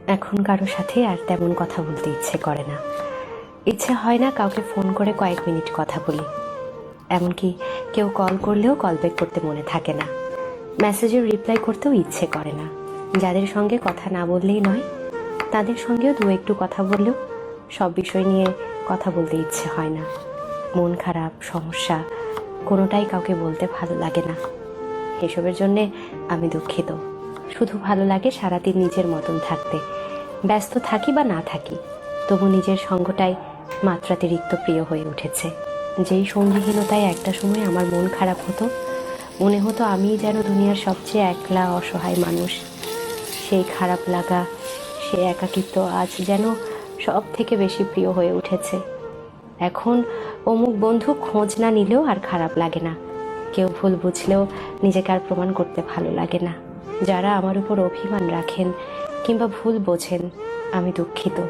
এখন কারো সাথে আর তেমন কথা বলতে ইচ্ছে করে না। ইচ্ছে হয় না কাউকে ফোন করে কয়েক মিনিট কথা বলি। এমনকি কেউ কল করলেও কল ব্যাক করতে মনে থাকে না। মেসেজের রিপ্লাই করতেও ইচ্ছে করে না। যাদের সঙ্গে কথা না বললেই নয়, তাদের সঙ্গেও দু একটু কথা বললেও সব বিষয় নিয়ে কথা বলতে ইচ্ছে হয় না। মন খারাপ, সমস্যা কোনোটাই কাউকে বলতে ভালো লাগে না। এসবের জন্যে আমি দুঃখিত। শুধু ভালো লাগে সারাদিন নিজের মতন থাকতে। ব্যস্ত থাকি বা না থাকি, তবু নিজের সঙ্গটাই মাত্রাতিরিক্ত প্রিয় হয়ে উঠেছে। যেই সঙ্গীহীনতায় একটা সময় আমার মন খারাপ হতো, মনে হতো আমিই যেন দুনিয়ার সবচেয়ে একলা অসহায় মানুষ। সেই খারাপ লাগা, সে একাকিত্ব আজ যেন সব থেকে বেশি প্রিয় হয়ে উঠেছে। এখন অমুক বন্ধু খোঁজ না নিলেও আর খারাপ লাগে না। কেউ ভুল বুঝলেও নিজেকে আর প্রমাণ করতে ভালো লাগে না। যারা আমার উপর অভিমান রাখেন কিংবা ভুল বোঝেন, আমি দুঃখিত।